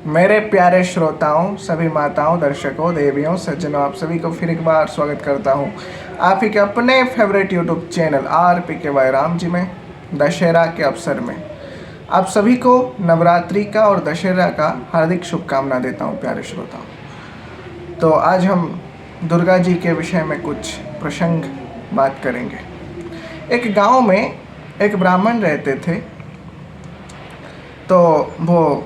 मेरे प्यारे श्रोताओं, सभी माताओं, दर्शकों, देवियों, सज्जनों, आप सभी को फिर एक बार स्वागत करता हूं आप ही के अपने favourite YouTube channel RPKY Ram ji में दशहरा के अवसर में। आप सभी को नवरात्रि का और दशहरा का हार्दिक शुभकामना देता हूं प्यारे श्रोताओं। तो आज हम दुर्गा जी के विषय में कुछ प्रसंग बात करेंगे। एक गांव में एक ब्राह्मण रहते थे। तो वो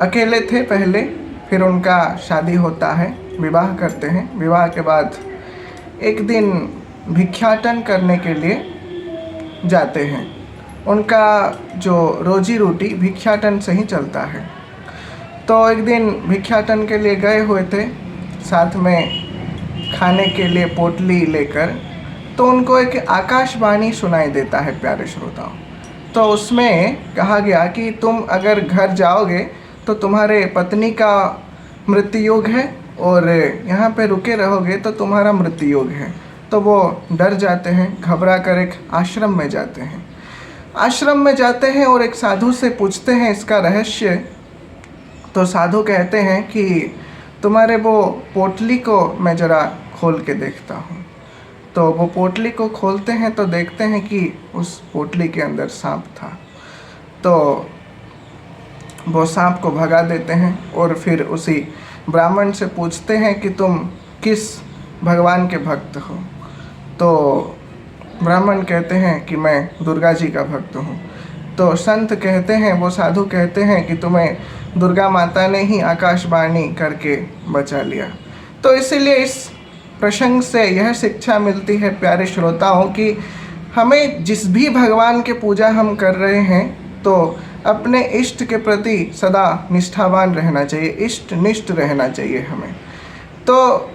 अकेले थे पहले, फिर उनका शादी होता है, विवाह करते हैं। विवाह के बाद एक दिन भिक्षाटन करने के लिए जाते हैं। उनका जो रोजी रोटी भिक्षाटन से ही चलता है। तो एक दिन भिक्षाटन के लिए गए हुए थे, साथ में खाने के लिए पोटली लेकर। तो उनको एक आकाशवाणी सुनाई देता है प्यारे श्रोताओं। तो उसमें कहा गया कि तुम अगर घर जाओगे तो तुम्हारे पत्नी का मृत्यु योग है, और यहाँ पे रुके रहोगे तो तुम्हारा मृत्यु योग है। तो वो डर जाते हैं, घबरा कर एक आश्रम में जाते हैं। आश्रम में जाते हैं और एक साधु से पूछते हैं इसका रहस्य। तो साधु कहते हैं कि तुम्हारे वो पोटली को मैं ज़रा खोल के देखता हूँ। तो वो पोटली को खोलते हैं तो देखते हैं कि उस पोटली के अंदर सांप था। तो वो सांप को भगा देते हैं और फिर उसी ब्राह्मण से पूछते हैं कि तुम किस भगवान के भक्त हो। तो ब्राह्मण कहते हैं कि मैं दुर्गा जी का भक्त हूँ। तो संत कहते हैं, वो साधु कहते हैं कि तुम्हें दुर्गा माता ने ही आकाशवाणी करके बचा लिया। तो इसीलिए इस प्रसंग से यह शिक्षा मिलती है प्यारे श्रोताओं कि हमें जिस भी भगवान के पूजा हम कर रहे हैं तो अपने इष्ट के प्रति सदा निष्ठावान रहना चाहिए, इष्ट निष्ठ रहना चाहिए हमें। तो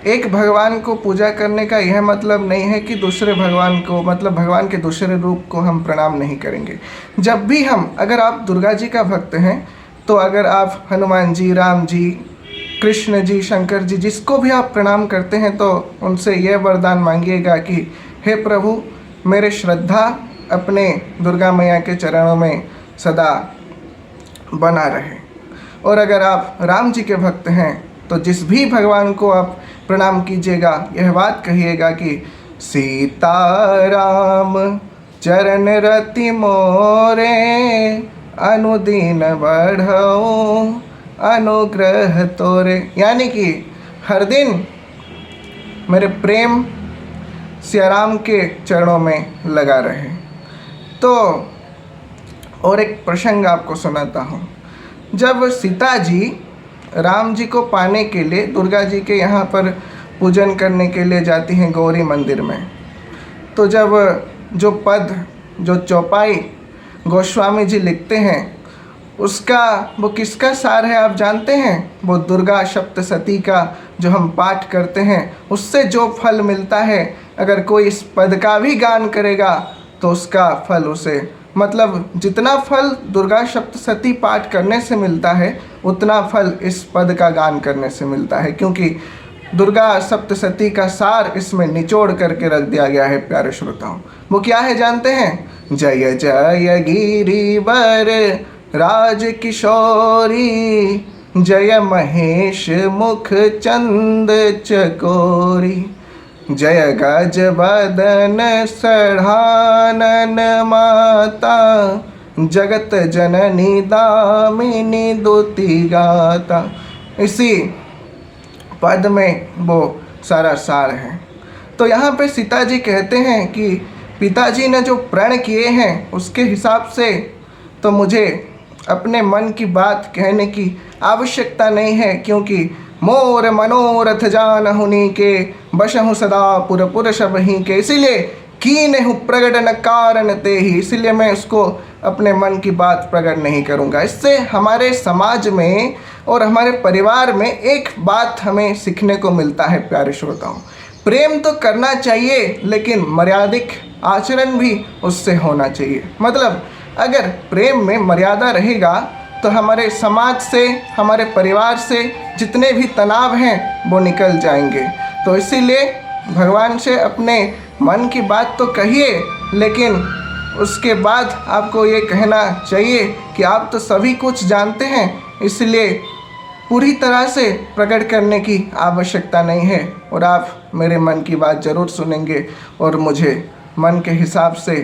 एक भगवान को पूजा करने का यह मतलब नहीं है कि दूसरे भगवान को, मतलब भगवान के दूसरे रूप को हम प्रणाम नहीं करेंगे। जब भी हम, अगर आप दुर्गा जी का भक्त हैं तो अगर आप हनुमान जी, राम जी, कृष्ण जी, शंकर जी, जिसको भी आप प्रणाम करते हैं तो उनसे यह वरदान मांगिएगा कि हे प्रभु, मेरे श्रद्धा अपने दुर्गा मैया के चरणों में सदा बना रहे। और अगर आप राम जी के भक्त हैं तो जिस भी भगवान को आप प्रणाम कीजिएगा, यह बात कहिएगा कि सीताराम चरण रति मोरे, अनुदीन बढ़ो अनुग्रह तोरे। यानी कि हर दिन मेरे प्रेम सियाराम के चरणों में लगा रहे। तो और एक प्रसंग आपको सुनाता हूँ। जब सीता जी राम जी को पाने के लिए दुर्गा जी के यहाँ पर पूजन करने के लिए जाती हैं गौरी मंदिर में, तो जब जो चौपाई गोस्वामी जी लिखते हैं उसका, वो किसका सार है आप जानते हैं? वो दुर्गा सप्तशती का जो हम पाठ करते हैं उससे जो फल मिलता है, अगर कोई इस पद का भी गान करेगा तो उसका फल उसे, मतलब जितना फल दुर्गा सप्तशती पाठ करने से मिलता है उतना फल इस पद का गान करने से मिलता है, क्योंकि दुर्गा सप्तशती का सार इसमें निचोड़ करके रख दिया गया है प्यारे श्रोताओं। वो क्या है जानते हैं? जय जय गिरिवर राज किशोरी, जय महेश मुख चंद चकोरी, जय गज बदन सढ़ानन माता, जगत जननी दामिनी दुति गाता। इसी पद में वो सारा सार है। तो यहाँ पे सीता जी कहते हैं कि पिताजी ने जो प्रण किए हैं उसके हिसाब से तो मुझे अपने मन की बात कहने की आवश्यकता नहीं है, क्योंकि मोर मनोरथ जानहुनि के, बशहु सदा पुर शबहि के। इसीलिए कीन्हु प्रगट न कारण ते ही, इसीलिए मैं उसको अपने मन की बात प्रकट नहीं करूँगा। इससे हमारे समाज में और हमारे परिवार में एक बात हमें सीखने को मिलता है प्यारे श्रोताओं। प्रेम तो करना चाहिए लेकिन मर्यादिक आचरण भी उससे होना चाहिए। मतलब अगर प्रेम में मर्यादा रहेगा तो हमारे समाज से, हमारे परिवार से जितने भी तनाव हैं वो निकल जाएंगे। तो इसीलिए भगवान से अपने मन की बात तो कहिए, लेकिन उसके बाद आपको ये कहना चाहिए कि आप तो सभी कुछ जानते हैं, इसलिए पूरी तरह से प्रकट करने की आवश्यकता नहीं है और आप मेरे मन की बात ज़रूर सुनेंगे और मुझे मन के हिसाब से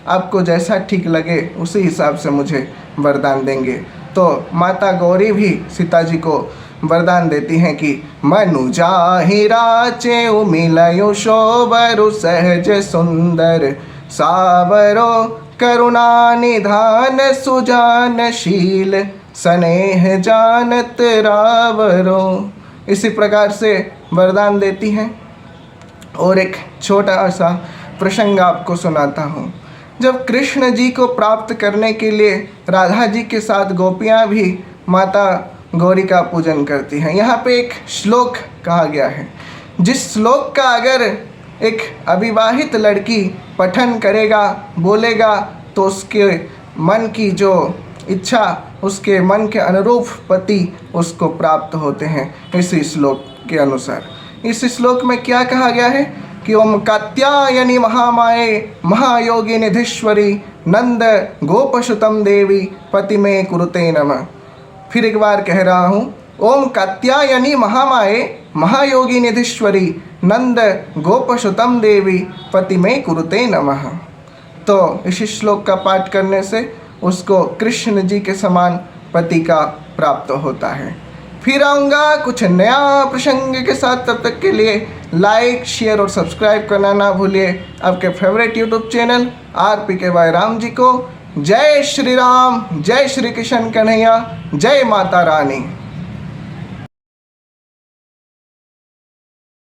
आपको जैसा ठीक लगे उसी हिसाब से मुझे वरदान देंगे। तो माता गौरी भी सीता जी को वरदान देती हैं कि मनु जाहि राचे मिलयो शोभरु सहज सुंदर सावरो करुणा निधान सुजानशील स्नेह जानत रावरो। इसी प्रकार से वरदान देती हैं। और एक छोटा सा प्रसंग आपको सुनाता हूँ। जब कृष्ण जी को प्राप्त करने के लिए राधा जी के साथ गोपियाँ भी माता गौरी का पूजन करती हैं, यहाँ पे एक श्लोक कहा गया है, जिस श्लोक का अगर एक अविवाहित लड़की पठन करेगा, बोलेगा, तो उसके मन की जो इच्छा, उसके मन के अनुरूप पति उसको प्राप्त होते हैं। इसी श्लोक के अनुसार इस श्लोक में क्या कहा गया है कि ओम कात्यायनी महामाये महायोगी निधीश्वरी नंद गोपसुतम देवी पति में कुरुते नमः। फिर एक बार कह रहा हूँ, ओम कात्यायनी महामाये महायोगी निधीश्वरी नंद गोपसुतम देवी पति में कुरुते नमः। तो इस श्लोक का पाठ करने से उसको कृष्ण जी के समान पति का प्राप्त होता है। फिर आऊँगा कुछ नया प्रसंग के साथ, तब तक के लिए लाइक, शेयर और सब्सक्राइब करना ना भूलिए। आपके favourite YouTube channel RPKY Ram ji को जय श्री राम, जय श्री कृष्ण कन्हैया, जय माता रानी।